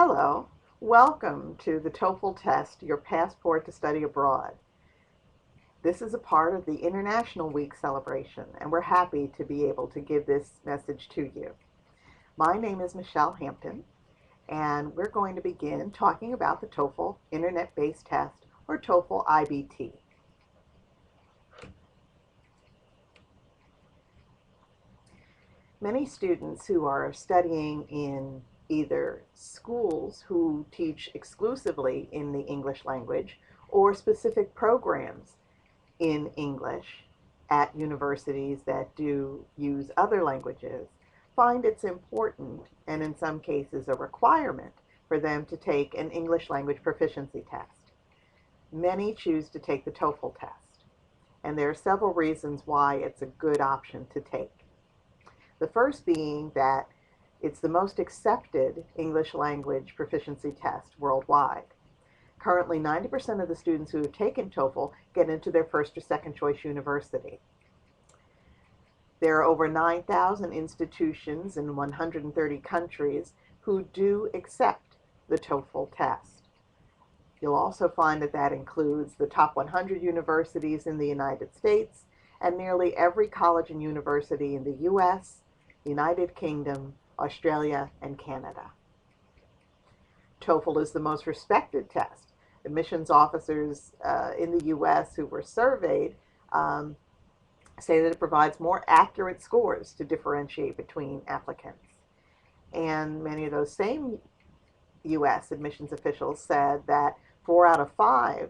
Hello, welcome to the TOEFL test, your passport to study abroad. This is a part of the International Week celebration, and we're happy to be able to give this message to you. My name is Michelle Hampton, and we're going to begin talking about the TOEFL Internet-Based Test, or TOEFL IBT. Many students who are studying in either schools who teach exclusively in the English language or specific programs in English at universities that do use other languages find it's important, and in some cases a requirement, for them to take an English language proficiency test. Many choose to take the TOEFL test, and there are several reasons why it's a good option to take. The first being that it's the most accepted English language proficiency test worldwide. Currently, 90% of the students who have taken TOEFL get into their first or second choice university. There are over 9,000 institutions in 130 countries who do accept the TOEFL test. You'll also find that that includes the top 100 universities in the United States and nearly every college and university in the US, United Kingdom, Australia, and Canada. TOEFL is the most respected test. Admissions officers in the US who were surveyed say that it provides more accurate scores to differentiate between applicants. And many of those same US admissions officials said that 4 out of 5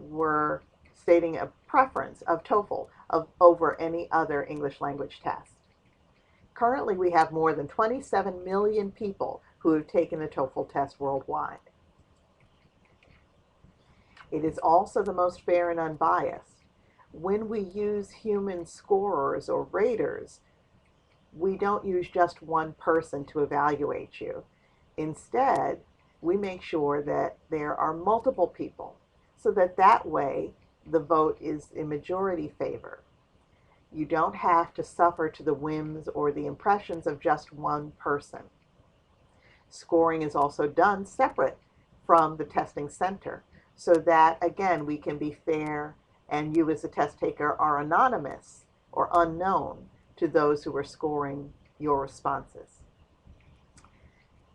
were stating a preference of TOEFL over any other English language test. Currently, we have more than 27 million people who have taken the TOEFL test worldwide. It is also the most fair and unbiased. When we use human scorers or raters, we don't use just one person to evaluate you. Instead, we make sure that there are multiple people so that way the vote is in majority favor. You don't have to suffer to the whims or the impressions of just one person. Scoring is also done separate from the testing center so that, again, we can be fair and you as a test taker are anonymous or unknown to those who are scoring your responses.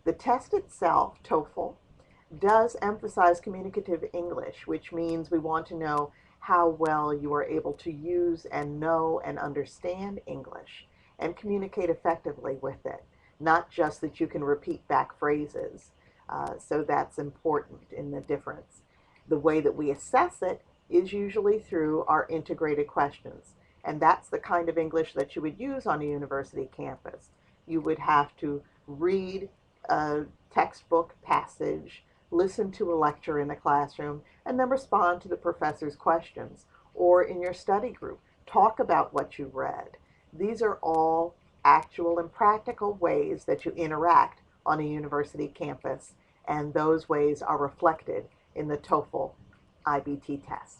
The test itself, TOEFL, does emphasize communicative English, which means we want to know how well you are able to use and know and understand English and communicate effectively with it, not just that you can repeat back phrases. So that's important in the difference. The way that we assess it is usually through our integrated questions, and that's the kind of English that you would use on a university campus. You would have to read a textbook passage, listen to a lecture in the classroom, and then respond to the professor's questions. Or in your study group, talk about what you read. These are all actual and practical ways that you interact on a university campus, and those ways are reflected in the TOEFL IBT test.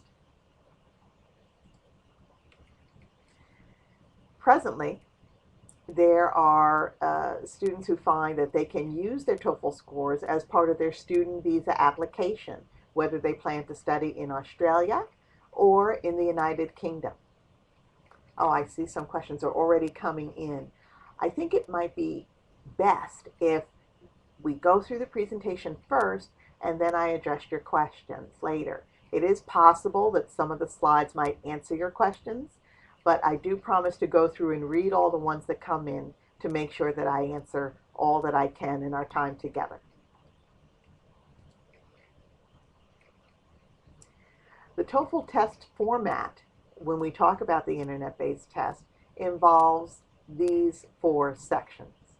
Presently, there are students who find that they can use their TOEFL scores as part of their student visa application, whether they plan to study in Australia or in the United Kingdom. Oh, I see some questions are already coming in. I think it might be best if we go through the presentation first and then I address your questions later. It is possible that some of the slides might answer your questions, but I do promise to go through and read all the ones that come in to make sure that I answer all that I can in our time together. The TOEFL test format, when we talk about the internet-based test, involves these 4 sections.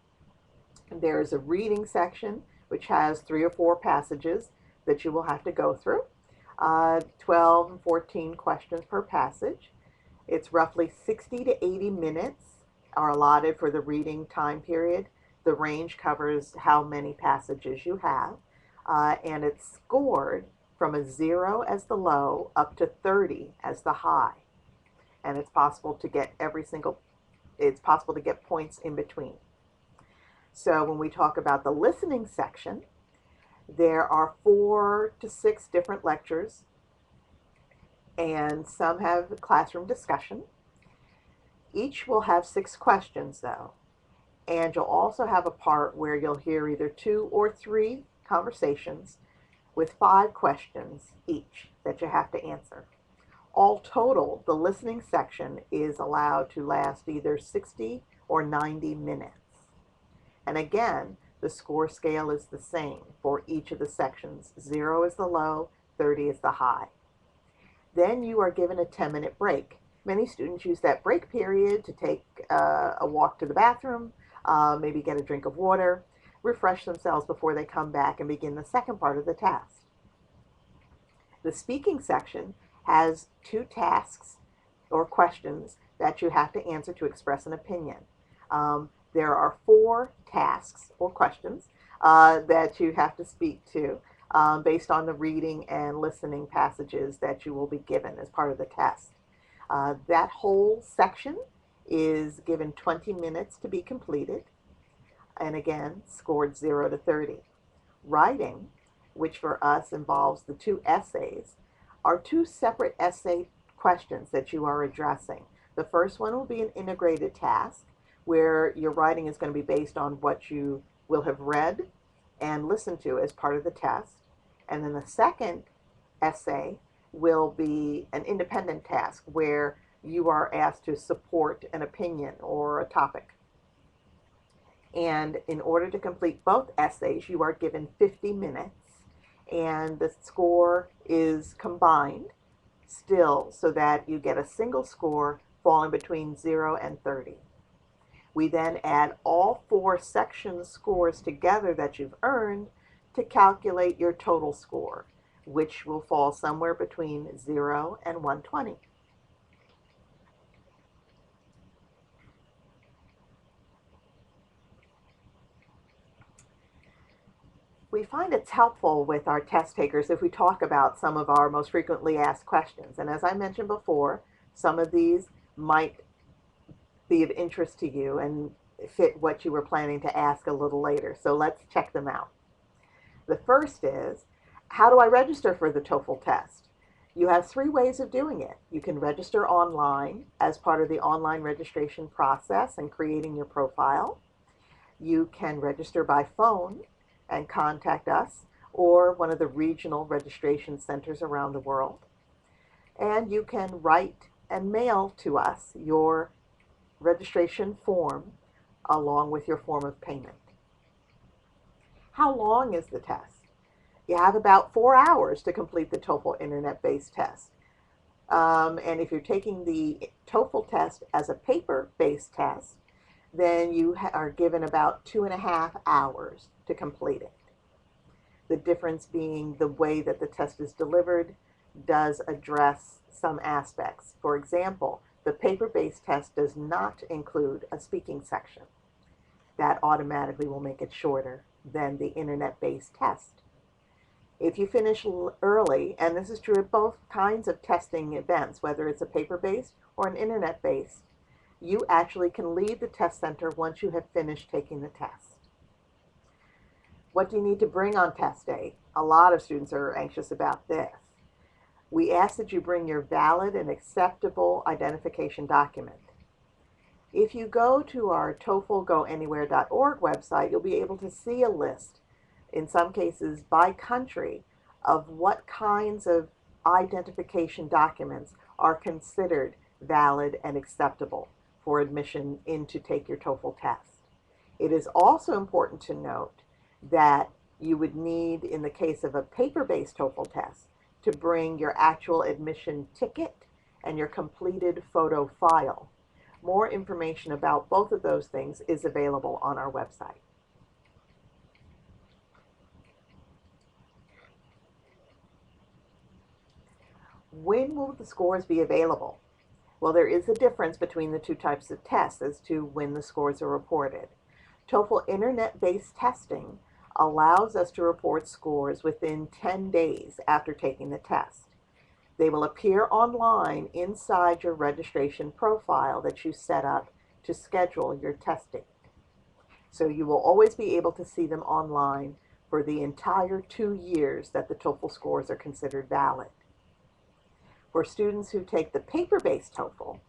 There's a reading section, which has 3 or 4 passages that you will have to go through. 12 and 14 questions per passage. It's roughly 60 to 80 minutes are allotted for the reading time period. The range covers how many passages you have, and it's scored from a 0 as the low up to 30 as the high. And it's possible to get points in between. So when we talk about the listening section, There are 4 to 6 different lectures, and some have classroom discussion. Each will have 6 questions though, and you'll also have a part where you'll hear either 2 or 3 conversations with 5 questions each that you have to answer. All total, the listening section is allowed to last either 60 or 90 minutes. And again, the score scale is the same for each of the sections. 0 is the low, 30 is the high. Then you are given a 10-minute break. Many students use that break period to take a walk to the bathroom, maybe get a drink of water, refresh themselves before they come back and begin the second part of the test. The speaking section has 2 tasks or questions that you have to answer to express an opinion. There are 4 tasks or questions that you have to speak to based on the reading and listening passages that you will be given as part of the test. That whole section is given 20 minutes to be completed, and again, scored 0 to 30. Writing, which for us involves the 2 essays, are 2 separate essay questions that you are addressing. The first one will be an integrated task where your writing is going to be based on what you will have read and listened to as part of the test. And then the second essay will be an independent task where you are asked to support an opinion or a topic. And in order to complete both essays, you are given 50 minutes, and the score is combined still so that you get a single score falling between 0 and 30. We then add all 4 section scores together that you've earned to calculate your total score, which will fall somewhere between 0 and 120. We find it's helpful with our test takers if we talk about some of our most frequently asked questions. And as I mentioned before, some of these might be of interest to you and fit what you were planning to ask a little later. So let's check them out. The first is, how do I register for the TOEFL test? You have 3 ways of doing it. You can register online as part of the online registration process and creating your profile. You can register by phone and contact us or one of the regional registration centers around the world. And you can write and mail to us your registration form along with your form of payment. How long is the test? You have about 4 hours to complete the TOEFL internet-based test. And if you're taking the TOEFL test as a paper-based test, then you are given about 2.5 hours to complete it. The difference being the way that the test is delivered does address some aspects. For example, the paper-based test does not include a speaking section. That automatically will make it shorter than the internet-based test. If you finish early, and this is true of both kinds of testing events, whether it's a paper-based or an internet-based, you actually can leave the test center once you have finished taking the test. What do you need to bring on test day? A lot of students are anxious about this. We ask that you bring your valid and acceptable identification document. If you go to our TOEFLGoAnywhere.org website, you'll be able to see a list, in some cases by country, of what kinds of identification documents are considered valid and acceptable for admission in to take your TOEFL test. It is also important to note that you would need, in the case of a paper-based TOEFL test, to bring your actual admission ticket and your completed photo file. More information about both of those things is available on our website. When will the scores be available? Well, there is a difference between the 2 types of tests as to when the scores are reported. TOEFL internet-based testing allows us to report scores within 10 days after taking the test. They will appear online inside your registration profile that you set up to schedule your testing. So you will always be able to see them online for the entire 2 years that the TOEFL scores are considered valid. For students who take the paper-based TOEFL,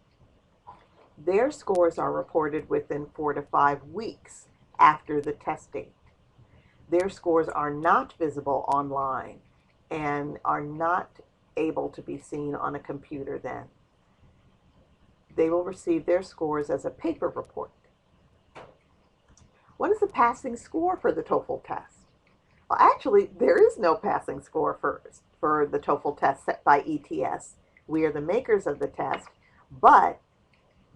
their scores are reported within 4 to 5 weeks after the test date. Their scores are not visible online and are not able to be seen on a computer then. They will receive their scores as a paper report. What is the passing score for the TOEFL test? Well, actually, there is no passing score for the TOEFL test set by ETS. We are the makers of the test, but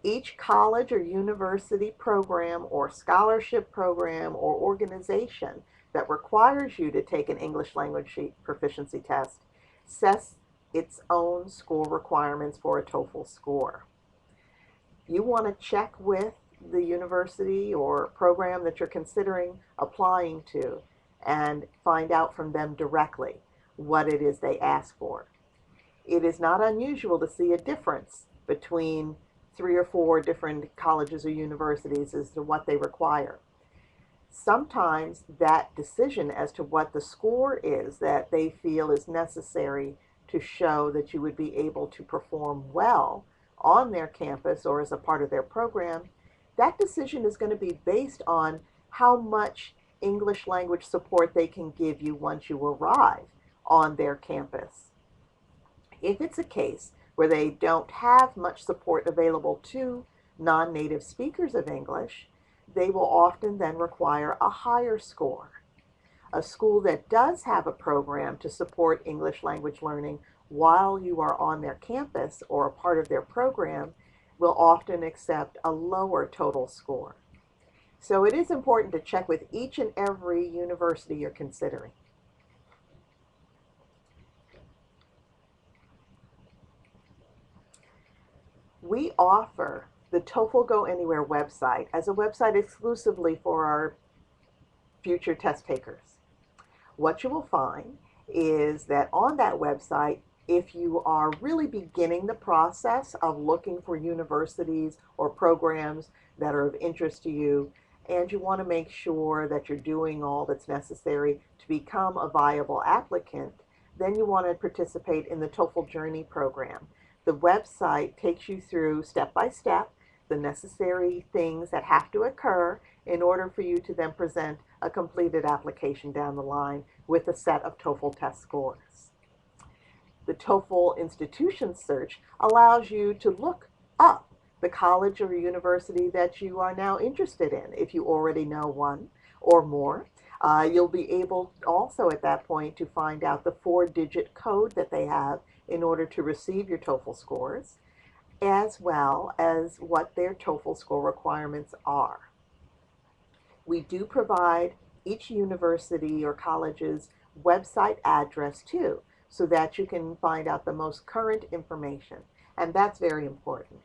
each college or university program or scholarship program or organization that requires you to take an English language proficiency test sets its own score requirements for a TOEFL score. You want to check with the university or program that you're considering applying to and find out from them directly what it is they ask for. It is not unusual to see a difference between 3 or 4 different colleges or universities as to what they require. Sometimes that decision as to what the score is that they feel is necessary to show that you would be able to perform well on their campus or as a part of their program, that decision is going to be based on how much English language support they can give you once you arrive on their campus. If it's a case where they don't have much support available to non-native speakers of English, they will often then require a higher score. A school that does have a program to support English language learning while you are on their campus or a part of their program will often accept a lower total score. So it is important to check with each and every university you're considering. We offer the TOEFL Go Anywhere website as a website exclusively for our future test takers. What you will find is that on that website, if you are really beginning the process of looking for universities or programs that are of interest to you, and you want to make sure that you're doing all that's necessary to become a viable applicant, then you want to participate in the TOEFL Journey program. The website takes you through step by step the necessary things that have to occur in order for you to then present a completed application down the line with a set of TOEFL test scores. The TOEFL institution search allows you to look up the college or university that you are now interested in. If you already know one or more, you'll be able also at that point to find out the 4-digit code that they have in order to receive your TOEFL scores, as well as what their TOEFL score requirements are. We do provide each university or college's website address too, so that you can find out the most current information, and that's very important.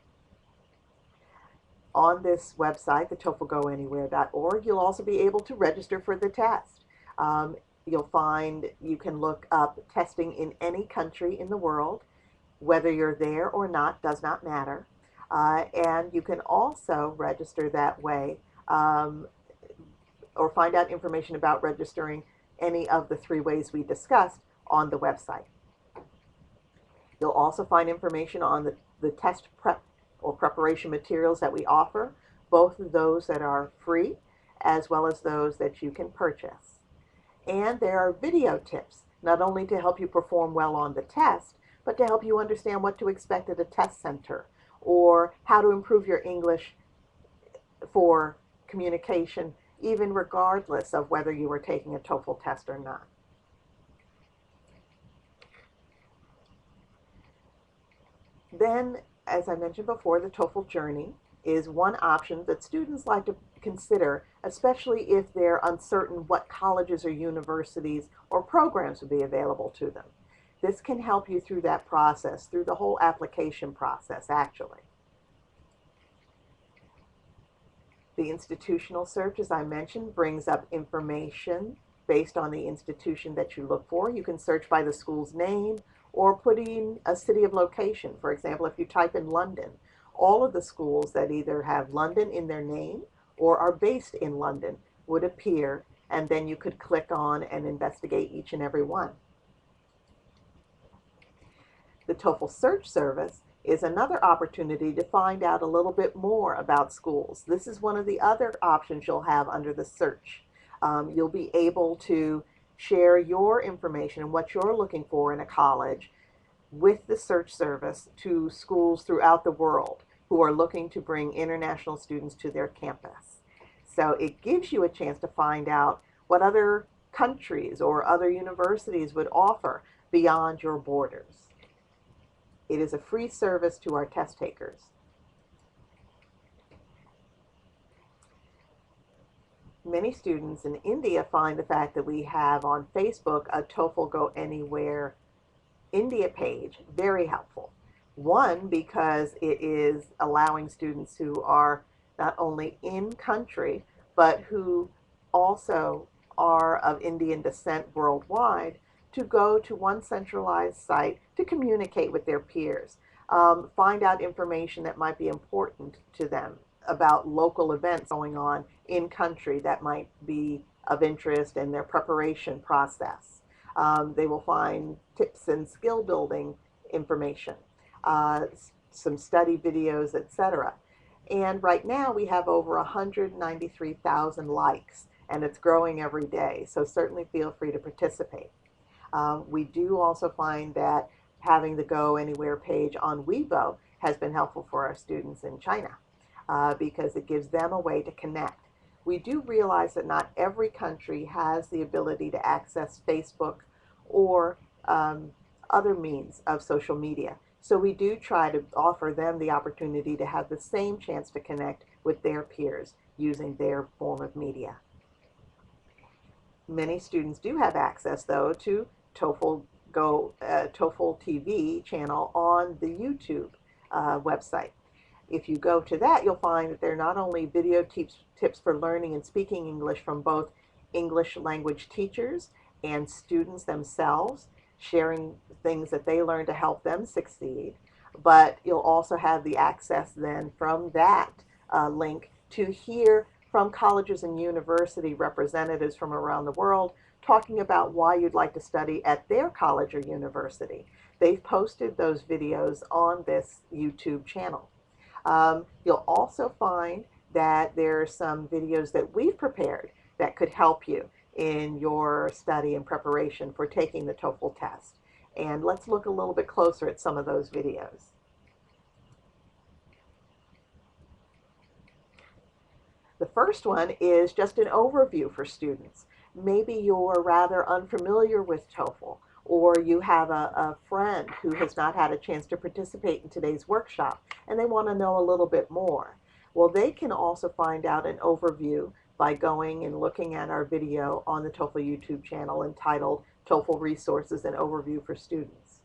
On this website, the TOEFLGoAnywhere.org, you'll also be able to register for the test. You'll find you can look up testing in any country in the world. Whether you're there or not does not matter. And you can also register that way or find out information about registering any of the 3 ways we discussed on the website. You'll also find information on the test prep or preparation materials that we offer, both of those that are free as well as those that you can purchase. And there are video tips, not only to help you perform well on the test, but to help you understand what to expect at a test center or how to improve your English for communication, even regardless of whether you are taking a TOEFL test or not. Then, as I mentioned before, the TOEFL Journey is one option that students like to consider, especially if they're uncertain what colleges or universities or programs would be available to them. This can help you through that process, through the whole application process, actually. The institutional search, as I mentioned, brings up information based on the institution that you look for. You can search by the school's name or put in a city of location. For example, if you type in London, all of the schools that either have London in their name or are based in London would appear, and then you could click on and investigate each and every one. The TOEFL Search Service is another opportunity to find out a little bit more about schools. This is one of the other options you'll have under the search. You'll be able to share your information and what you're looking for in a college with the search service to schools throughout the world who are looking to bring international students to their campus. So it gives you a chance to find out what other countries or other universities would offer beyond your borders. It is a free service to our test takers. Many students in India find the fact that we have on Facebook a TOEFL Go Anywhere India page very helpful. One, because it is allowing students who are not only in country, but who also are of Indian descent worldwide, to go to one centralized site to communicate with their peers, find out information that might be important to them about local events going on in country that might be of interest in their preparation process. They will find tips and skill building information, some study videos, etc. And right now we have over 193,000 likes, and it's growing every day, so certainly feel free to participate. We do also find that having the Go Anywhere page on Weibo has been helpful for our students in China because it gives them a way to connect. We do realize that not every country has the ability to access Facebook or other means of social media. So we do try to offer them the opportunity to have the same chance to connect with their peers using their form of media. Many students do have access, though, to TOEFL TV channel on the YouTube website. If you go to that, you'll find that there are not only video tips for learning and speaking English from both English language teachers and students themselves, sharing things that they learn to help them succeed, but you'll also have the access then from that link to hear from colleges and university representatives from around the world talking about why you'd like to study at their college or university. They've posted those videos on this YouTube channel. You'll also find that there are some videos that we've prepared that could help you in your study and preparation for taking the TOEFL test. And let's look a little bit closer at some of those videos. The first one is just an overview for students. Maybe you're rather unfamiliar with TOEFL, or you have a friend who has not had a chance to participate in today's workshop and they want to know a little bit more. Well, they can also find out an overview by going and looking at our video on the TOEFL YouTube channel entitled TOEFL Resources and Overview for Students.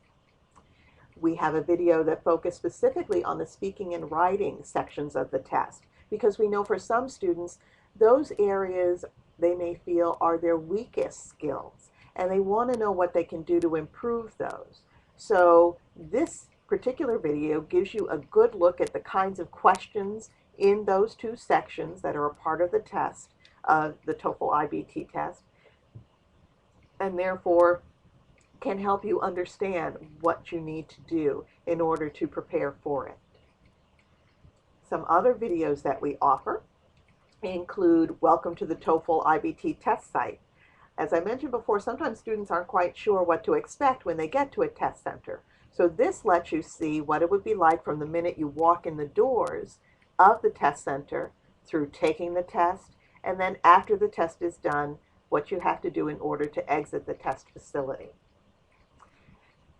We have a video that focused specifically on the speaking and writing sections of the test, because we know for some students, those areas they may feel are their weakest skills, and they want to know what they can do to improve those. So this particular video gives you a good look at the kinds of questions in those two sections that are a part of the test, the TOEFL IBT test, and therefore can help you understand what you need to do in order to prepare for it. Some other videos that we offer include Welcome to the TOEFL IBT test site. As I mentioned before, sometimes students aren't quite sure what to expect when they get to a test center. So this lets you see what it would be like from the minute you walk in the doors of the test center through taking the test, and then after the test is done, what you have to do in order to exit the test facility.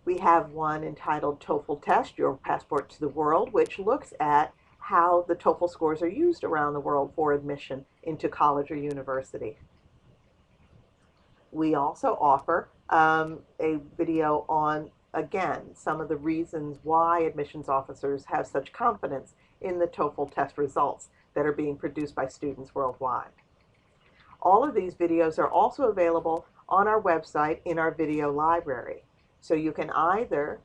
We have one entitled TOEFL Test, Your Passport to the World, which looks at how the TOEFL scores are used around the world for admission into college or university. We also offer a video on, again, some of the reasons why admissions officers have such confidence in the TOEFL test results that are being produced by students worldwide. All of these videos are also available on our website in our video library. So you can either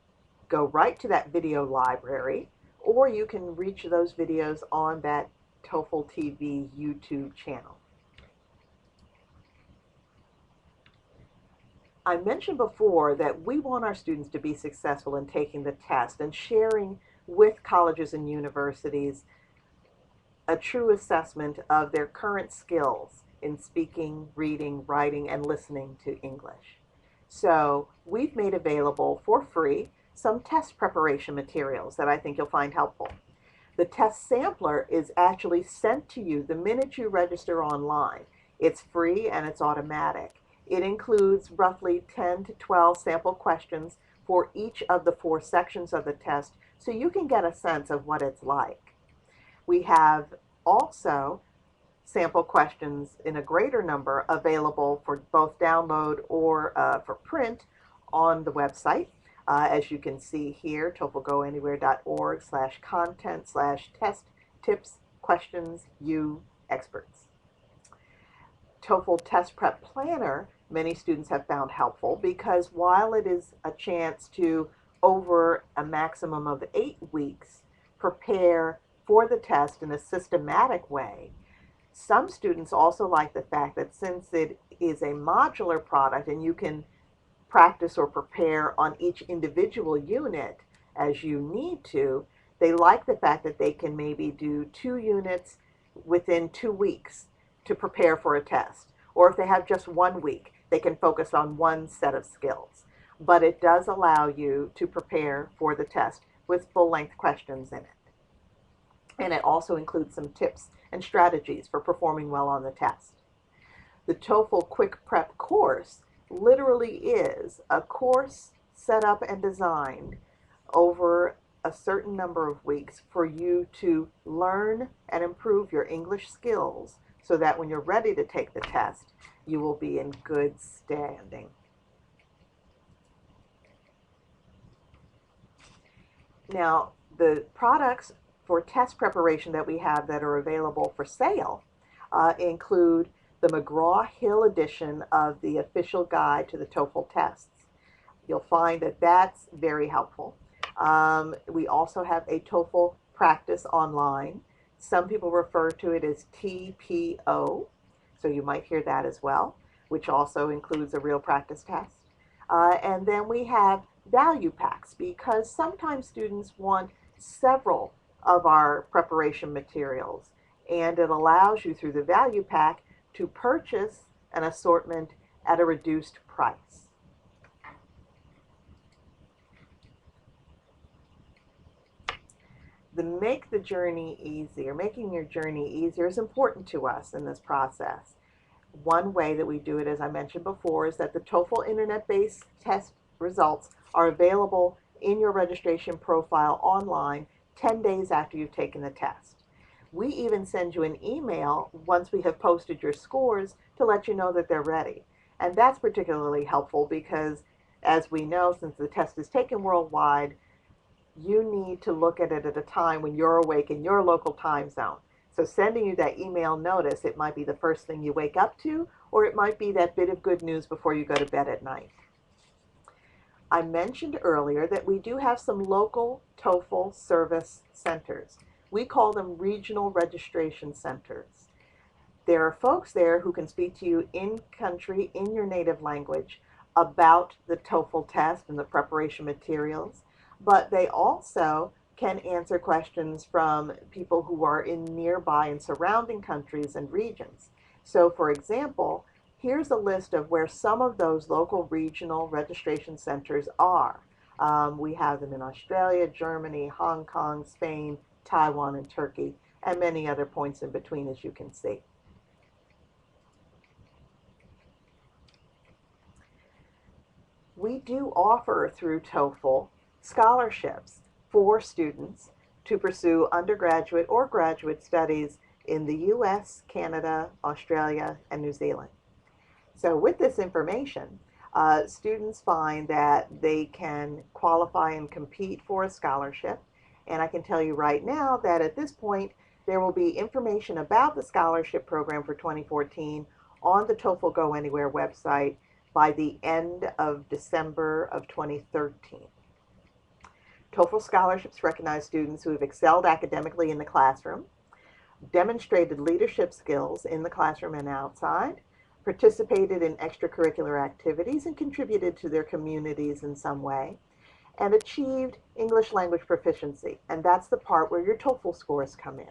go right to that video library, or you can reach those videos on that TOEFL TV YouTube channel. I mentioned before that we want our students to be successful in taking the test and sharing with colleges and universities a true assessment of their current skills in speaking, reading, writing, and listening to English. So we've made available for free some test preparation materials that I think you'll find helpful. The test sampler is actually sent to you the minute you register online. It's free and it's automatic. It includes roughly 10 to 12 sample questions for each of the 4 sections of the test so you can get a sense of what it's like. We have also sample questions in a greater number available for both download or for print on the website. As you can see here, TOEFLGoAnywhere.org/content/test tips questions you experts. TOEFL Test Prep Planner, many students have found helpful because while it is a chance to, over a maximum of 8 weeks, prepare for the test in a systematic way, some students also like the fact that since it is a modular product and you can practice or prepare on each individual unit as you need to, they like the fact that they can maybe do 2 units within 2 weeks to prepare for a test. Or if they have just 1 week, they can focus on one set of skills. But it does allow you to prepare for the test with full-length questions in it. And it also includes some tips and strategies for performing well on the test. The TOEFL Quick Prep course literally is a course set up and designed over a certain number of weeks for you to learn and improve your English skills so that when you're ready to take the test, you will be in good standing. Now, the products for test preparation that we have that are available for sale include the McGraw-Hill edition of the official guide to the TOEFL tests. You'll find that that's very helpful. We also have a TOEFL practice online. Some people refer to it as TPO, so you might hear that as well, which also includes a real practice test. And then we have value packs because sometimes students want several of our preparation materials, and it allows you through the value pack to purchase an assortment at a reduced price. Making your journey easier is important to us in this process. One way that we do it, as I mentioned before, is that the TOEFL internet-based test results are available in your registration profile online 10 days after you've taken the test. We even send you an email once we have posted your scores to let you know that they're ready. And that's particularly helpful because, as we know, since the test is taken worldwide, you need to look at it at a time when you're awake in your local time zone. So sending you that email notice, it might be the first thing you wake up to, or it might be that bit of good news before you go to bed at night. I mentioned earlier that we do have some local TOEFL service centers. We call them regional registration centers. There are folks there who can speak to you in country, in your native language, about the TOEFL test and the preparation materials, but they also can answer questions from people who are in nearby and surrounding countries and regions. So, for example, here's a list of where some of those local regional registration centers are. We have them in Australia, Germany, Hong Kong, Spain, Taiwan, and Turkey, and many other points in between, as you can see. We do offer through TOEFL scholarships for students to pursue undergraduate or graduate studies in the US, Canada, Australia, and New Zealand. So with this information, students find that they can qualify and compete for a scholarship. And I can tell you right now that at this point, there will be information about the scholarship program for 2014 on the TOEFL Go Anywhere website by the end of December of 2013. TOEFL scholarships recognize students who have excelled academically in the classroom, demonstrated leadership skills in the classroom and outside, participated in extracurricular activities and contributed to their communities in some way, and achieved English language proficiency. And that's the part where your TOEFL scores come in.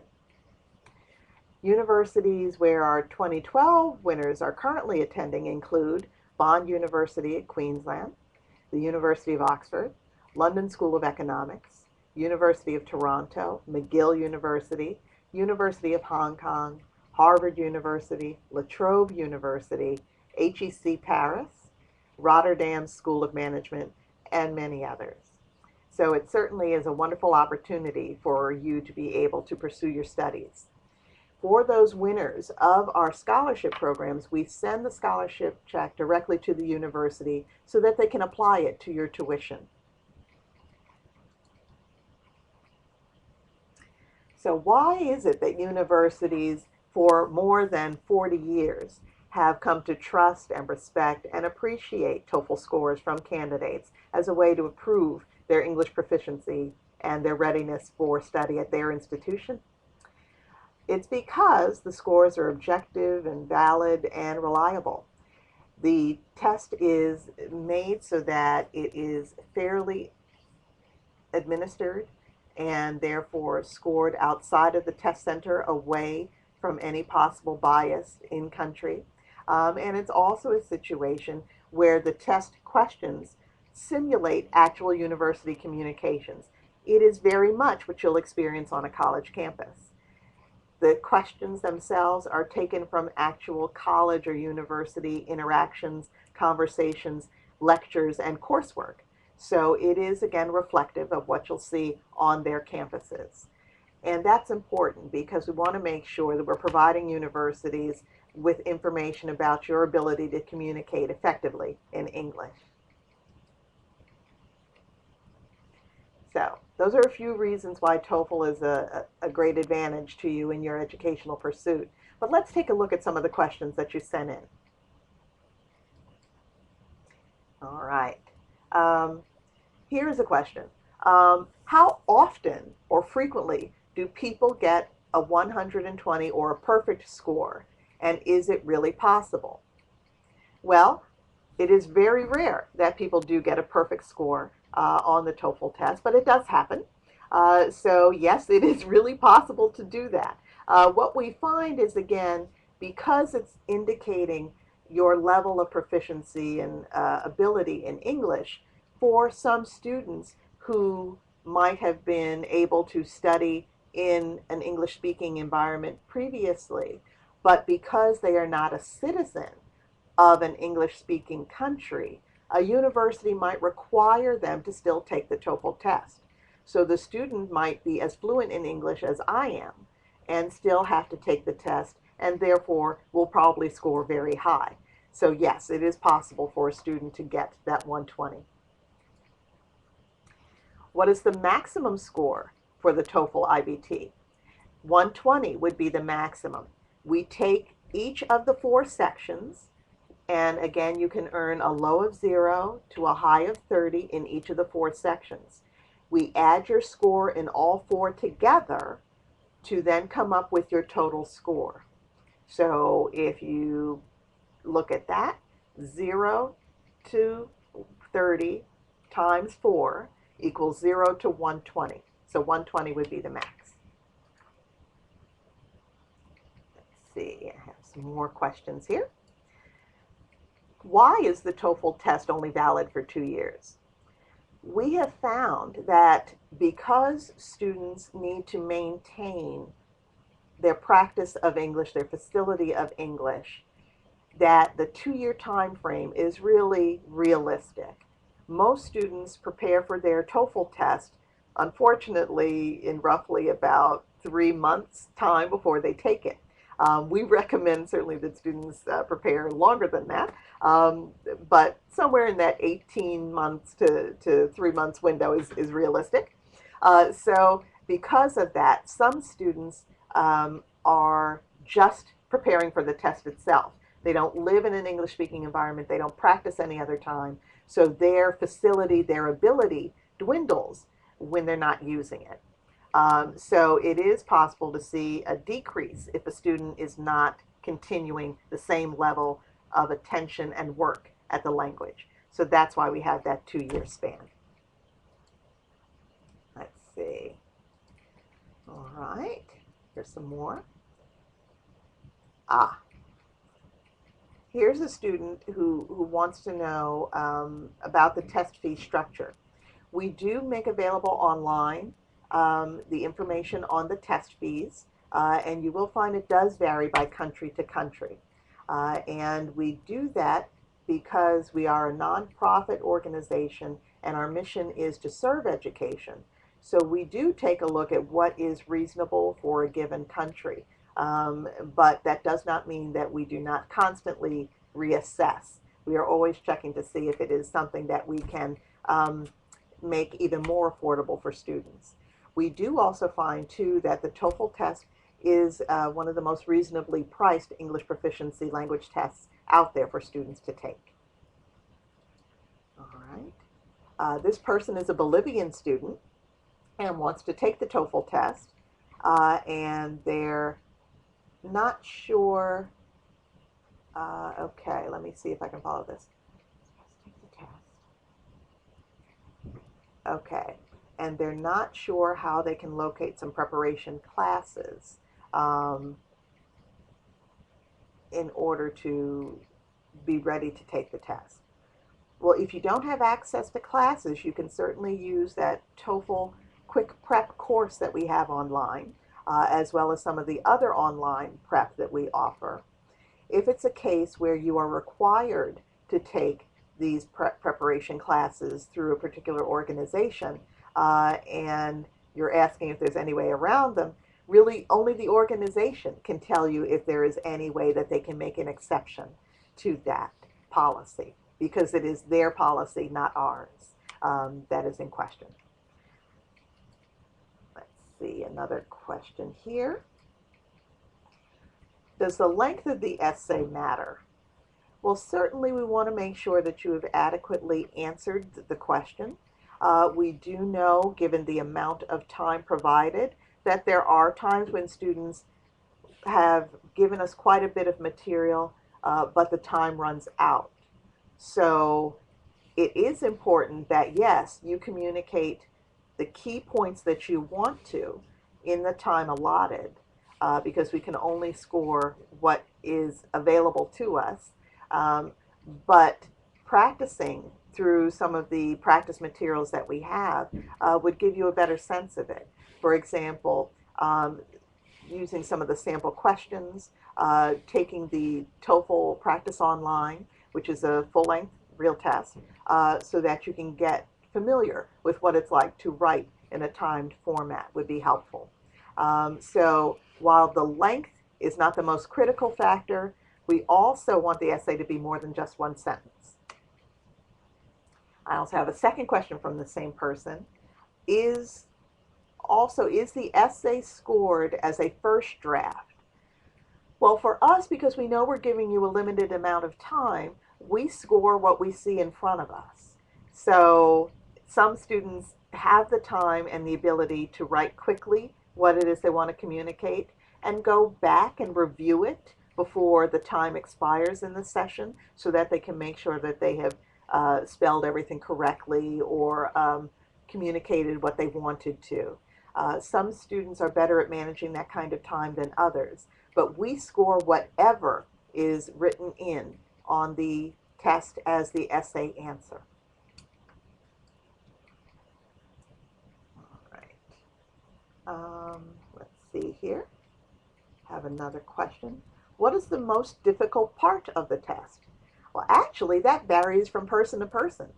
Universities where our 2012 winners are currently attending include Bond University at Queensland, the University of Oxford, London School of Economics, University of Toronto, McGill University, University of Hong Kong, Harvard University, La Trobe University, HEC Paris, Rotterdam School of Management, and many others. So it certainly is a wonderful opportunity for you to be able to pursue your studies. For those winners of our scholarship programs, we send the scholarship check directly to the university so that they can apply it to your tuition. So why is it that universities for more than 40 years have come to trust and respect and appreciate TOEFL scores from candidates as a way to improve their English proficiency and their readiness for study at their institution? It's because the scores are objective and valid and reliable. The test is made so that it is fairly administered and therefore scored outside of the test center, away from any possible bias in country. And it's also a situation where the test questions simulate actual university communications. It is very much what you'll experience on a college campus. The questions themselves are taken from actual college or university interactions, conversations, lectures, and coursework. So it is, again, reflective of what you'll see on their campuses. And that's important because we want to make sure that we're providing universities with information about your ability to communicate effectively in English. So those are a few reasons why TOEFL is a great advantage to you in your educational pursuit. But let's take a look at some of the questions that you sent in. All right. Here's a question. How often or frequently do people get a 120 or a perfect score? And is it really possible? Well, it is very rare that people do get a perfect score on the TOEFL test, but it does happen. So yes, it is really possible to do that. What we find is, again, because it's indicating your level of proficiency and ability in English, for some students who might have been able to study in an English-speaking environment previously, but because they are not a citizen of an English-speaking country, a university might require them to still take the TOEFL test. So the student might be as fluent in English as I am and still have to take the test, and therefore will probably score very high. So yes, it is possible for a student to get that 120. What is the maximum score for the TOEFL IBT? 120 would be the maximum. We take each of the 4 sections, and again, you can earn a low of 0 to a high of 30 in each of the 4 sections. We add your score in all 4 together to then come up with your total score. So if you look at that, 0 to 30 times 4 equals 0 to 120. So 120 would be the max. Let's see, I have some more questions here. Why is the TOEFL test only valid for 2 years? We have found that because students need to maintain their practice of English, their facility of English, that the 2-year time frame is really realistic. Most students prepare for their TOEFL test, unfortunately, in roughly about 3 months' time before they take it. We recommend certainly that students prepare longer than that, but somewhere in that 18 months to 3 months window is realistic. So because of that, some students are just preparing for the test itself. They don't live in an English-speaking environment. They don't practice any other time. So their facility, their ability dwindles when they're not using it. So it is possible to see a decrease if a student is not continuing the same level of attention and work at the language. So that's why we have that 2-year span. Let's see. All right, here's some more. Here's a student who wants to know about the test fee structure. We do make available online the information on the test fees, and you will find it does vary by country to country. And we do that because we are a nonprofit organization and our mission is to serve education. So we do take a look at what is reasonable for a given country. But that does not mean that we do not constantly reassess. We are always checking to see if it is something that we can make even more affordable for students. We do also find, too, that the TOEFL test is one of the most reasonably priced English proficiency language tests out there for students to take. All right. This person is a Bolivian student and wants to take the TOEFL test, and they're not sure. Okay, let me see if I can follow this. Take the test. Okay, and they're not sure how they can locate some preparation classes in order to be ready to take the test. Well, if you don't have access to classes, you can certainly use that TOEFL quick prep course that we have online, as well as some of the other online prep that we offer. If it's a case where you are required to take these preparation classes through a particular organization, and you're asking if there's any way around them, really only the organization can tell you if there is any way that they can make an exception to that policy, because it is their policy, not ours, that is in question. Let's see, another question here. Does the length of the essay matter? Well, certainly we want to make sure that you have adequately answered the question. We do know, given the amount of time provided, that there are times when students have given us quite a bit of material, but the time runs out. So it is important that, yes, you communicate the key points that you want to in the time allotted, because we can only score what is available to us. But practicing through some of the practice materials that we have would give you a better sense of it. For example, using some of the sample questions, taking the TOEFL Practice Online, which is a full-length real test, so that you can get familiar with what it's like to write in a timed format would be helpful. So while the length is not the most critical factor, we also want the essay to be more than just one sentence. I also have a second question from the same person. Is the essay scored as a first draft? Well, for us, because we know we're giving you a limited amount of time, we score what we see in front of us. So some students have the time and the ability to write quickly what it is they want to communicate and go back and review it before the time expires in the session, so that they can make sure that they have spelled everything correctly or communicated what they wanted to. Some students are better at managing that kind of time than others, but we score whatever is written in on the test as the essay answer. All right. Let's see here. Have another question. What is the most difficult part of the test? Well, actually, that varies from person to person.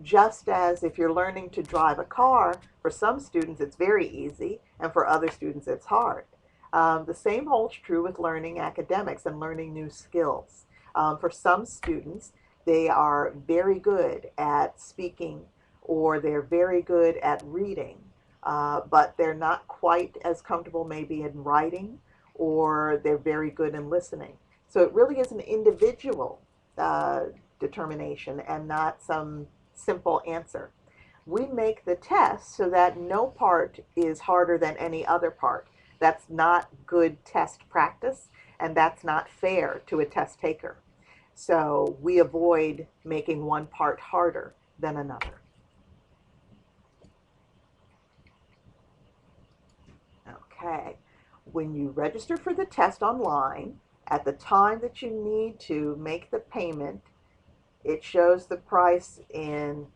Just as if you're learning to drive a car, for some students it's very easy, and for other students it's hard. The same holds true with learning academics and learning new skills. For some students, they are very good at speaking, or they're very good at reading, but they're not quite as comfortable maybe in writing, or they're very good in listening. So it really is an individual determination and not some simple answer. We make the test so that no part is harder than any other part. That's not good test practice, and that's not fair to a test taker. So we avoid making one part harder than another. Okay, when you register for the test online, at the time that you need to make the payment, it shows the price in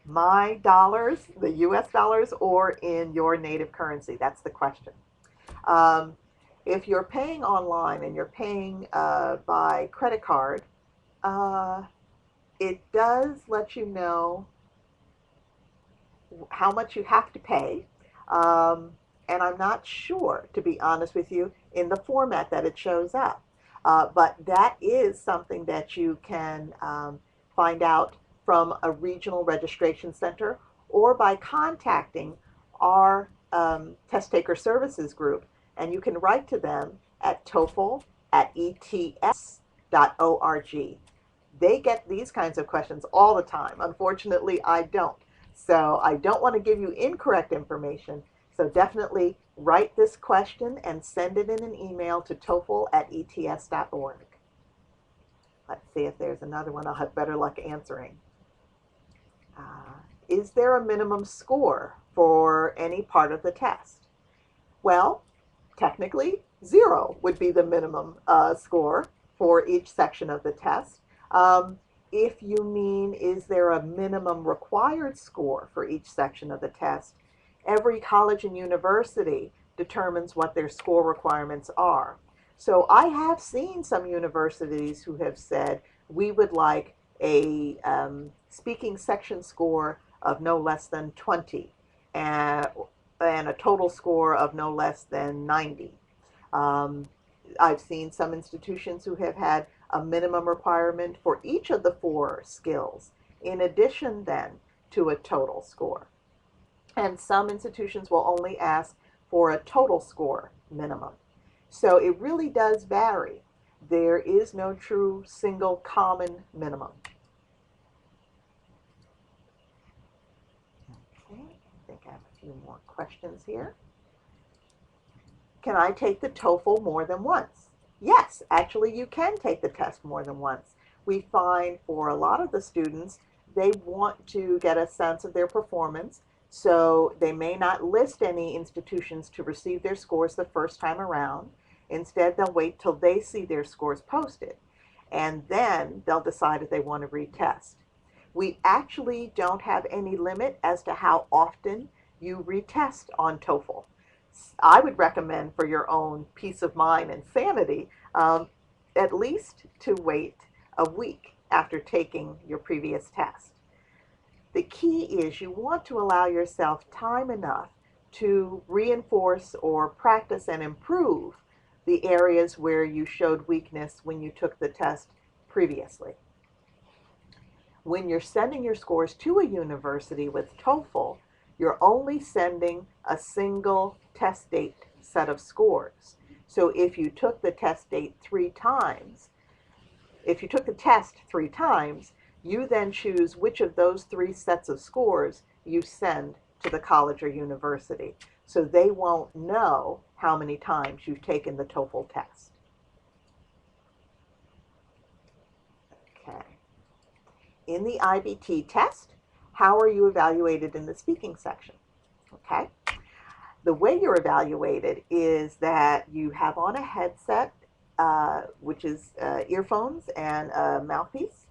my dollars, the US dollars, or in your native currency. That's the question. Um, if you're paying online and you're paying by credit card, uh, it does let you know how much you have to pay. Um, and I'm not sure, to be honest with you, in the format that it shows up. But that is something that you can find out from a regional registration center or by contacting our test taker services group. And you can write to them at TOEFL@ets.org. They get these kinds of questions all the time. Unfortunately, I don't. So I don't want to give you incorrect information. So definitely write this question and send it in an email to TOEFL@ets.org. Let's see if there's another one I'll have better luck answering. Is there a minimum score for any part of the test? Well, technically, 0 would be the minimum score for each section of the test. If you mean, is there a minimum required score for each section of the test, every college and university determines what their score requirements are. So I have seen some universities who have said, we would like a speaking section score of no less than 20 and a total score of no less than 90. I've seen some institutions who have had a minimum requirement for each of the 4 skills, in addition then to a total score. And some institutions will only ask for a total score minimum. So it really does vary. There is no true single common minimum. Okay, I think I have a few more questions here. Can I take the TOEFL more than once? Yes, actually you can take the test more than once. We find for a lot of the students, they want to get a sense of their performance, so they may not list any institutions to receive their scores the first time around. Instead, they'll wait till they see their scores posted, and then they'll decide if they want to retest. We actually don't have any limit as to how often you retest on TOEFL. I would recommend, for your own peace of mind and sanity, at least to wait a week after taking your previous test. The key is you want to allow yourself time enough to reinforce or practice and improve the areas where you showed weakness when you took the test previously. When you're sending your scores to a university with TOEFL, you're only sending a single test date set of scores. So if you took the test date 3 times, if you took the test 3 times, you then choose which of those 3 sets of scores you send to the college or university. So they won't know how many times you've taken the TOEFL test. Okay. In the IBT test, how are you evaluated in the speaking section? Okay. The way you're evaluated is that you have on a headset, which is earphones and a mouthpiece.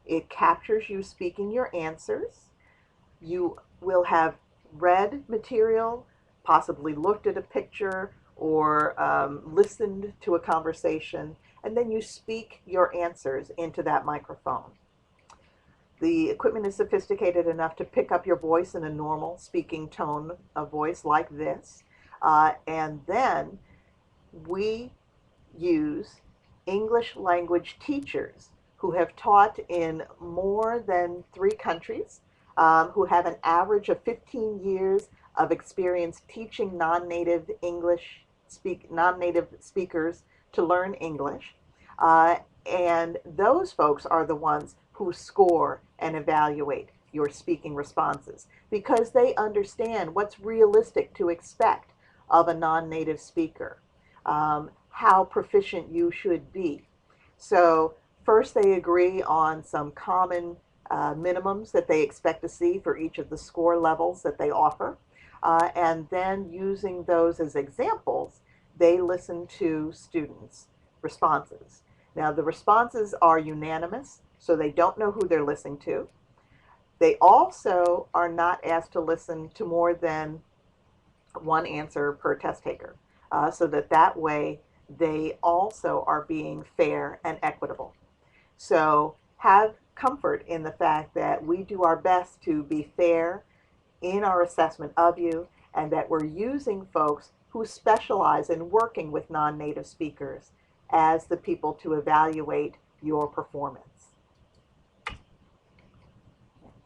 It captures you speaking your answers. You will have read material, possibly looked at a picture, or listened to a conversation, and then you speak your answers into that microphone. The equipment is sophisticated enough to pick up your voice in a normal speaking tone of voice like this. And then we use English language teachers who have taught in more than 3 countries, who have an average of 15 years of experience teaching non-native speakers to learn English. And those folks are the ones who score and evaluate your speaking responses because they understand what's realistic to expect of a non-native speaker, how proficient you should be. So First, they agree on some common minimums that they expect to see for each of the score levels that they offer. And then using those as examples, they listen to students' responses. Now, the responses are unanimous, so they don't know who they're listening to. They also are not asked to listen to more than one answer per test taker, so that way they also are being fair and equitable. So have comfort in the fact that we do our best to be fair in our assessment of you, and that we're using folks who specialize in working with non-native speakers as the people to evaluate your performance.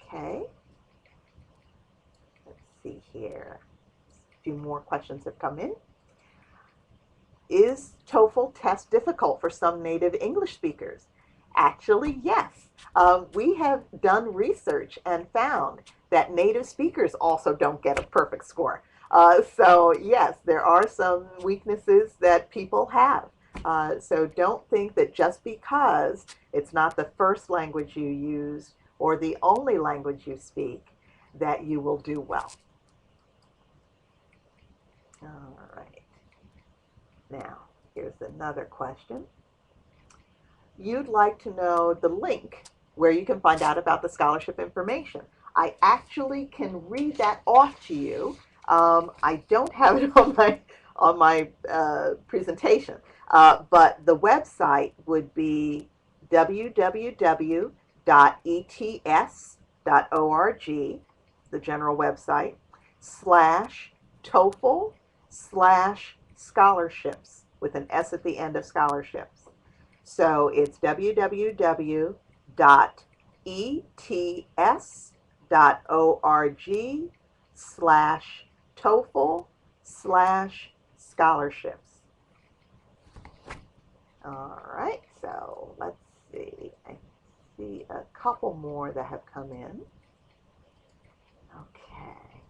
Okay, let's see here. A few more questions have come in. Is TOEFL test difficult for some native English speakers? Actually, yes. We have done research and found that native speakers also don't get a perfect score. So yes, there are some weaknesses that people have. So don't think that just because it's not the first language you use or the only language you speak that you will do well. All right. Now, here's another question. You'd like to know the link where you can find out about the scholarship information. I actually can read that off to you. I don't have it on my presentation, but the website would be www.ets.org, the general website, /TOEFL/scholarships with an S at the end of scholarships. So it's www.ets.org/TOEFL/scholarships. All right, so let's see. I see a couple more that have come in. Okay.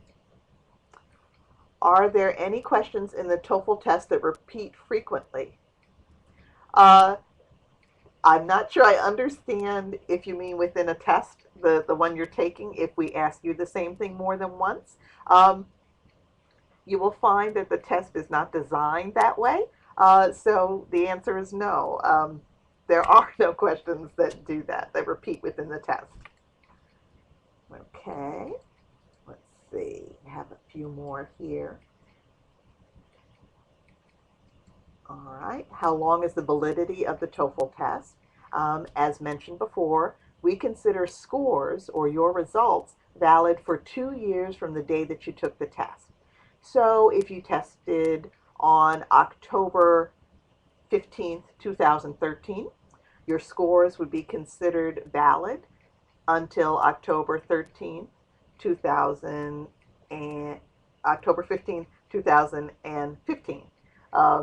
Are there any questions in the TOEFL test that repeat frequently? I'm not sure I understand if you mean within a test, the one you're taking, if we ask you the same thing more than once. You will find that the test is not designed that way. So the answer is no. There are no questions that do that repeat within the test. Okay, let's see. I have a few more here. All right, how long is the validity of the TOEFL test? As mentioned before, we consider scores or your results valid for 2 years from the day that you took the test. So if you tested on October 15th, 2013, your scores would be considered valid until October 13th, 2000 and October 15th, 2015.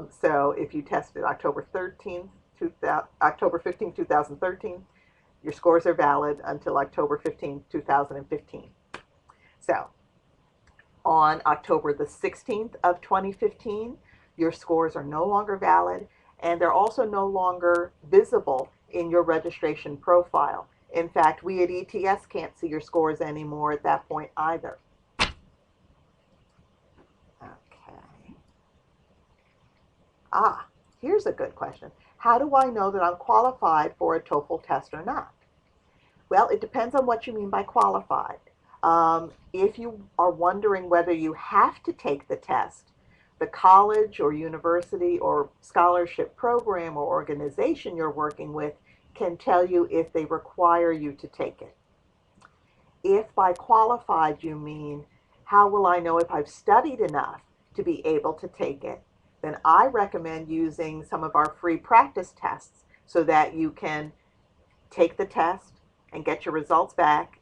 So if you tested October 15th, 2013, your scores are valid until October 15th, 2015. So on October the 16th of 2015, your scores are no longer valid, and they're also no longer visible in your registration profile. In fact, we at ETS can't see your scores anymore at that point either. Okay. Here's a good question. How do I know that I'm qualified for a TOEFL test or not? Well, it depends on what you mean by qualified. If you are wondering whether you have to take the test, the college or university or scholarship program or organization you're working with can tell you if they require you to take it. If by qualified you mean, how will I know if I've studied enough to be able to take it, then I recommend using some of our free practice tests so that you can take the test and get your results back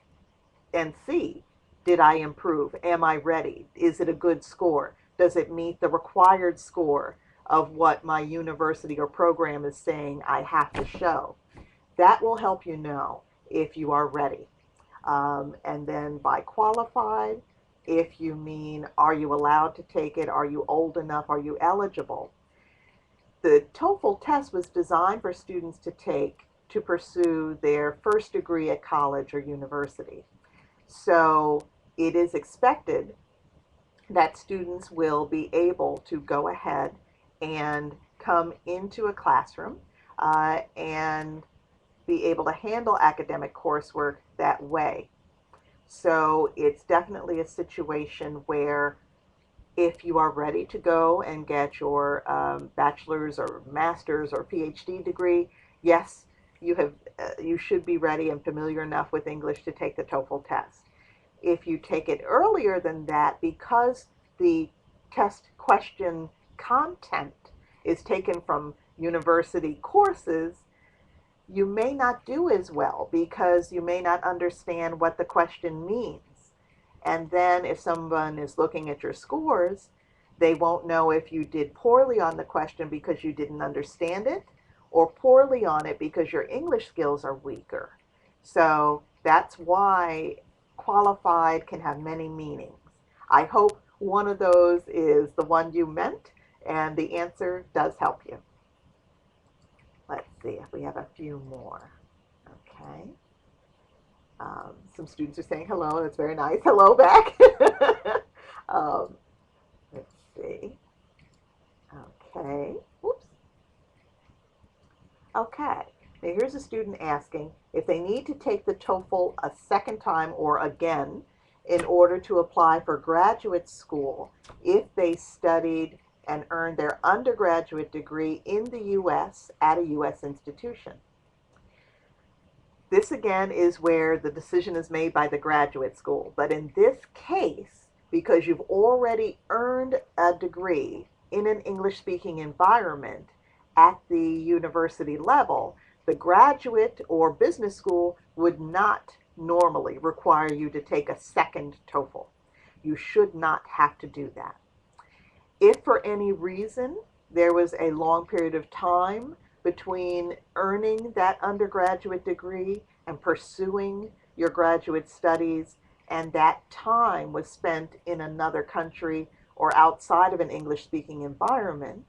and see, did I improve? Am I ready? Is it a good score? Does it meet the required score of what my university or program is saying I have to show? That will help you know if you are ready. And then by qualified, if you mean, are you allowed to take it? Are you old enough? Are you eligible? The TOEFL test was designed for students to take to pursue their first degree at college or university. So it is expected that students will be able to go ahead and come into a classroom and be able to handle academic coursework that way. So it's definitely a situation where if you are ready to go and get your bachelor's or master's or PhD degree, yes, you should be ready and familiar enough with English to take the TOEFL test. If you take it earlier than that, because the test question content is taken from university courses, you may not do as well because you may not understand what the question means. And then if someone is looking at your scores, they won't know if you did poorly on the question because you didn't understand it or poorly on it because your English skills are weaker. So that's why qualified can have many meanings. I hope one of those is the one you meant and the answer does help you. Let's see if we have a few more. Okay. Some students are saying hello. That's very nice. Hello back. Let's see. Okay. Whoops. Okay. Now here's a student asking if they need to take the TOEFL a second time or again in order to apply for graduate school if they studied and earned their undergraduate degree in the U.S. at a U.S. institution. This again is where the decision is made by the graduate school. But in this case, because you've already earned a degree in an English-speaking environment at the university level, the graduate or business school would not normally require you to take a second TOEFL. You should not have to do that. If for any reason there was a long period of time between earning that undergraduate degree and pursuing your graduate studies, and that time was spent in another country or outside of an English-speaking environment,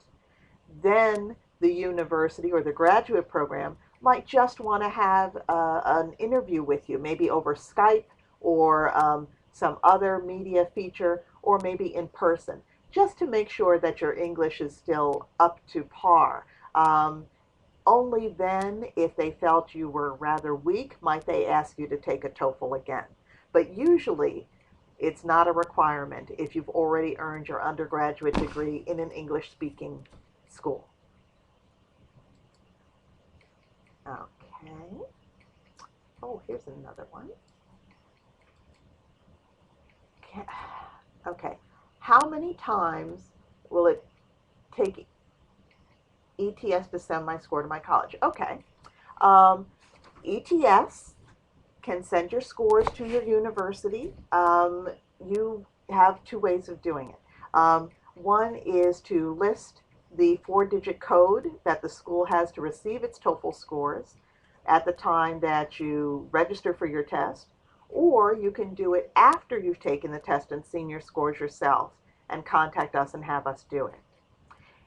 then the university or the graduate program might just want to have an interview with you, maybe over Skype or some other media feature, or maybe in person, just to make sure that your English is still up to par. Only then, if they felt you were rather weak, might they ask you to take a TOEFL again. But usually, it's not a requirement if you've already earned your undergraduate degree in an English-speaking school. Okay. Oh, here's another one. Okay. How many times will it take ETS to send my score to my college? Okay. ETS can send your scores to your university. You have two ways of doing it. One is to list the 4-digit code that the school has to receive its TOEFL scores at the time that you register for your test, or you can do it after you've taken the test and seen your scores yourself and contact us and have us do it.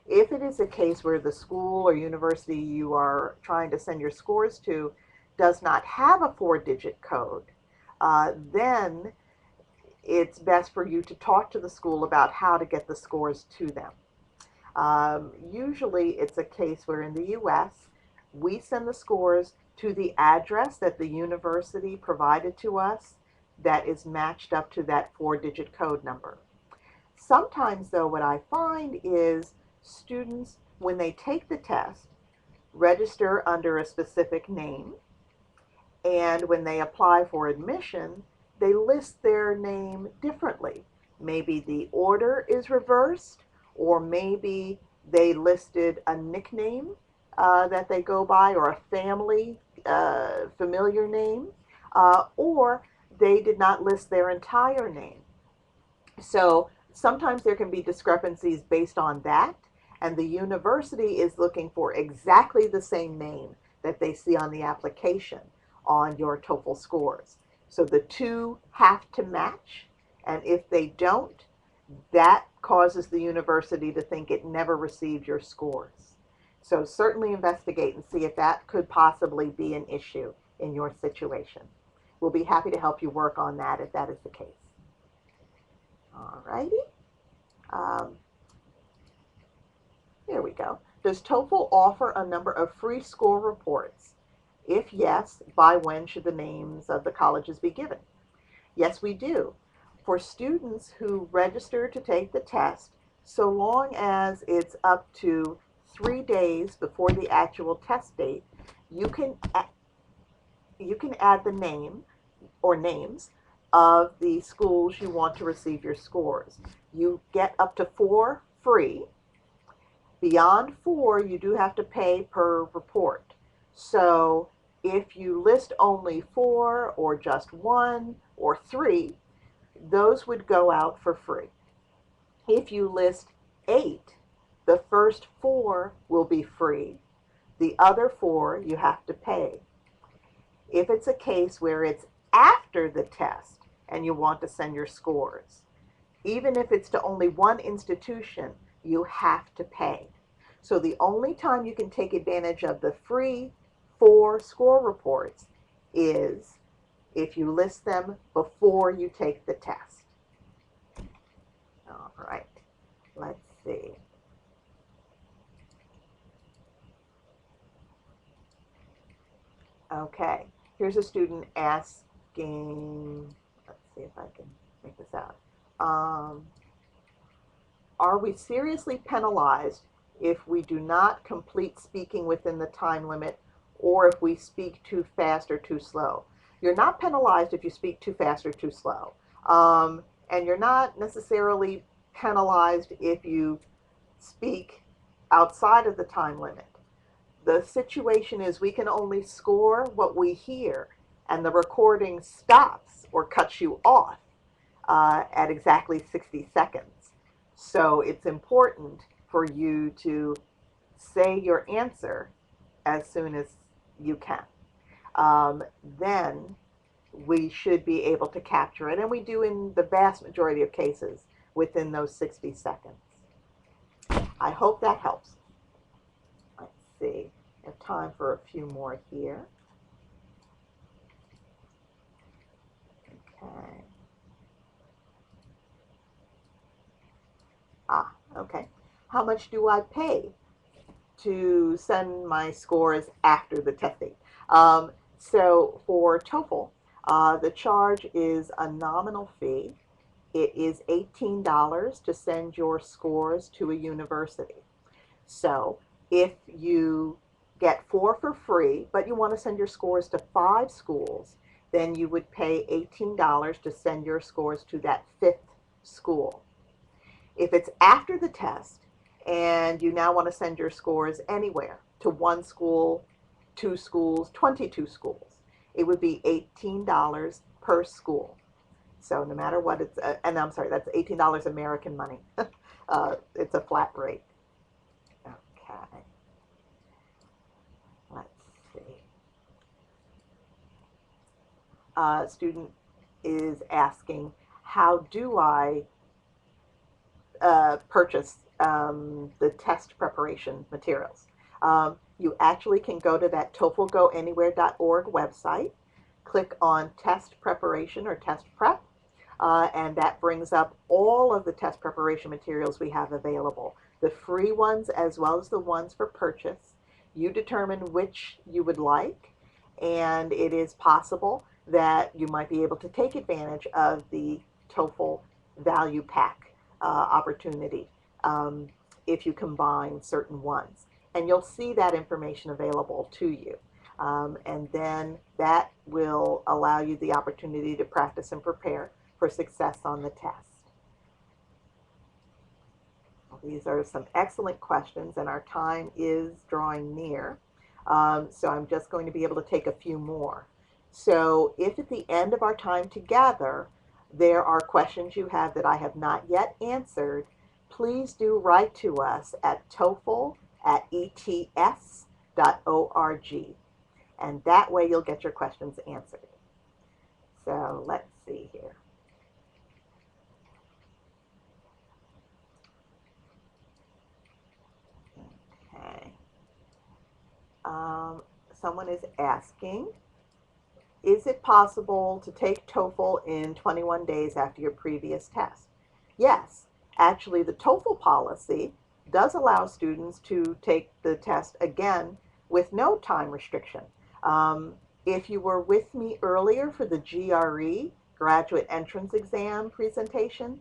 If it is a case where the school or university you are trying to send your scores to does not have a 4-digit code, then it's best for you to talk to the school about how to get the scores to them. Usually it's a case where in the U.S. we send the scores to the address that the university provided to us that is matched up to that 4-digit code number. Sometimes though what I find is students, when they take the test, register under a specific name, and when they apply for admission, they list their name differently. Maybe the order is reversed, or maybe they listed a nickname that they go by, or a family familiar name, or they did not list their entire name. So sometimes there can be discrepancies based on that, and the university is looking for exactly the same name that they see on the application on your TOEFL scores. So the two have to match, and if they don't, that causes the university to think it never received your scores. So certainly investigate and see if that could possibly be an issue in your situation. We'll be happy to help you work on that if that is the case. All righty. Um, Here we go. Does TOEFL offer a number of free score reports? If yes, by when should the names of the colleges be given? Yes, we do. For students who register to take the test, so long as it's up to 3 days before the actual test date, you can add the name or names of the schools you want to receive your scores. You get up to 4 free. Beyond 4, you do have to pay per report. So if you list only 4 or just 1 or 3, those would go out for free. If you list 8, the first 4 will be free. The other 4 you have to pay. If it's a case where it's after the test and you want to send your scores, even if it's to only one institution, you have to pay. So the only time you can take advantage of the free 4 score reports is if you list them before you take the test. All right, let's see. Okay, here's a student asking, let's see if I can make this out. Are we seriously penalized if we do not complete speaking within the time limit or if we speak too fast or too slow? You're not penalized if you speak too fast or too slow. And you're not necessarily penalized if you speak outside of the time limit. The situation is we can only score what we hear, and the recording stops or cuts you off at exactly 60 seconds. So it's important for you to say your answer as soon as you can. Then we should be able to capture it, and we do in the vast majority of cases within those 60 seconds. I hope that helps. Let's see. I have time for a few more here. Okay. Okay. How much do I pay to send my scores after the test date? So for TOEFL, the charge is a nominal fee. It is $18 to send your scores to a university. So if you get 4 for free, but you want to send your scores to 5 schools, then you would pay $18 to send your scores to that 5th school. If it's after the test and you now want to send your scores anywhere to 1 school, 2 schools, 22 schools, it would be $18 per school. So no matter what it's, and I'm sorry, that's $18 American money. It's a flat rate. Okay. Let's see. Student is asking, how do I purchase the test preparation materials? You actually can go to that TOEFLGoAnywhere.org website, click on test preparation or test prep, and that brings up all of the test preparation materials we have available, the free ones as well as the ones for purchase. You determine which you would like, and it is possible that you might be able to take advantage of the TOEFL value pack opportunity if you combine certain ones. And you'll see that information available to you. And then that will allow you the opportunity to practice and prepare for success on the test. Well, these are some excellent questions, and our time is drawing near. So I'm just going to be able to take a few more. So if at the end of our time together, there are questions you have that I have not yet answered, please do write to us at TOEFL@ets.org. And that way you'll get your questions answered. So let's see here. Okay. Um, Someone is asking, is it possible to take TOEFL in 21 days after your previous test? Yes, actually, the TOEFL policy does allow students to take the test again with no time restriction. Um, if you were with me earlier for the GRE, Graduate Entrance Exam presentation,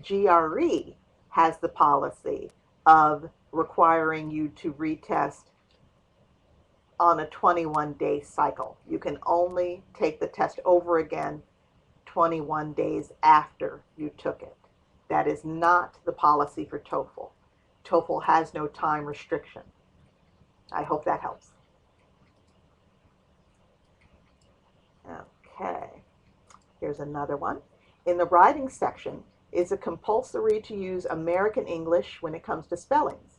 GRE has the policy of requiring you to retest on a 21-day cycle. You can only take the test over again 21 days after you took it. That is not the policy for TOEFL. TOEFL has no time restriction. I hope that helps. Okay, here's another one. In the writing section, is it compulsory to use American English when it comes to spellings?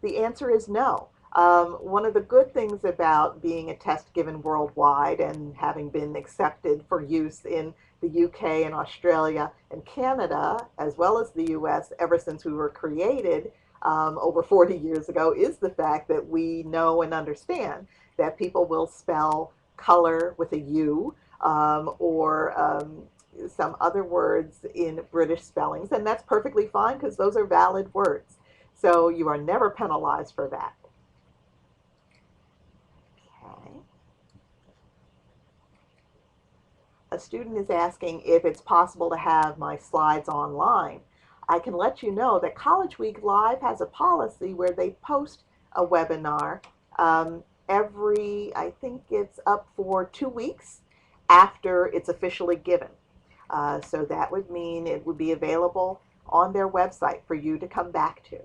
The answer is no. One of the good things about being a test given worldwide and having been accepted for use in the UK and Australia and Canada, as well as the US, ever since we were created over 40 years ago, is the fact that we know and understand that people will spell color with a U or some other words in British spellings, and that's perfectly fine because those are valid words. So you are never penalized for that. Okay. A student is asking if it's possible to have my slides online. I can let you know that College Week Live has a policy where they post a webinar every, I think it's up for 2 weeks after it's officially given. So that would mean it would be available on their website for you to come back to.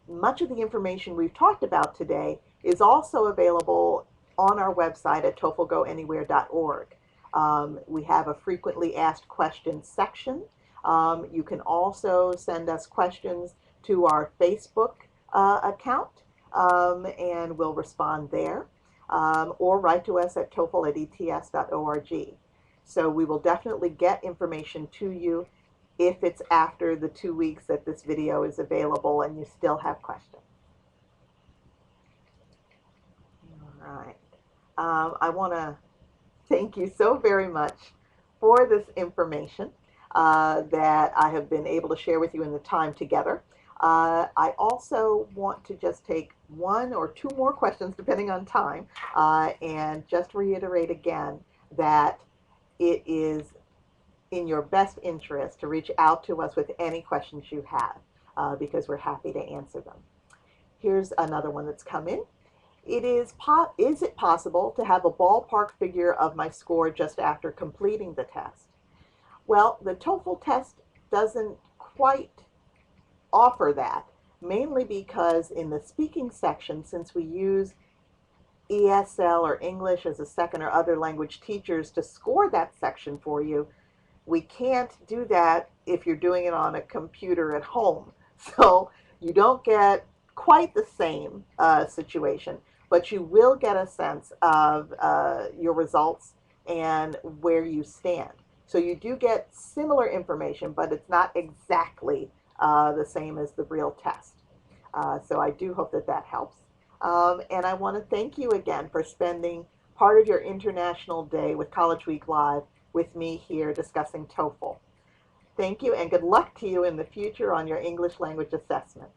Much of the information we've talked about today is also available on our website at TOEFLGoAnywhere.org. We have a frequently asked questions section. You can also send us questions to our Facebook account, and we'll respond there, or write to us at TOEFL@ets.org. So we will definitely get information to you if it's after the 2 weeks that this video is available and you still have questions. All right. I want to thank you so very much for this information that I have been able to share with you in the time together. I also want to just take one or two more questions, depending on time, and just reiterate again that it is in your best interest to reach out to us with any questions you have, because we're happy to answer them. Here's another one that's come in. Is it possible to have a ballpark figure of my score just after completing the test? Well, the TOEFL test doesn't quite offer that, mainly because in the speaking section, since we use ESL or English as a second or other language teachers to score that section for you, we can't do that if you're doing it on a computer at home. So you don't get quite the same situation, but you will get a sense of your results and where you stand. So you do get similar information, but it's not exactly the same as the real test. So I do hope that that helps. And I want to thank you again for spending part of your International Day with College Week Live with me here discussing TOEFL. Thank you and good luck to you in the future on your English language assessment.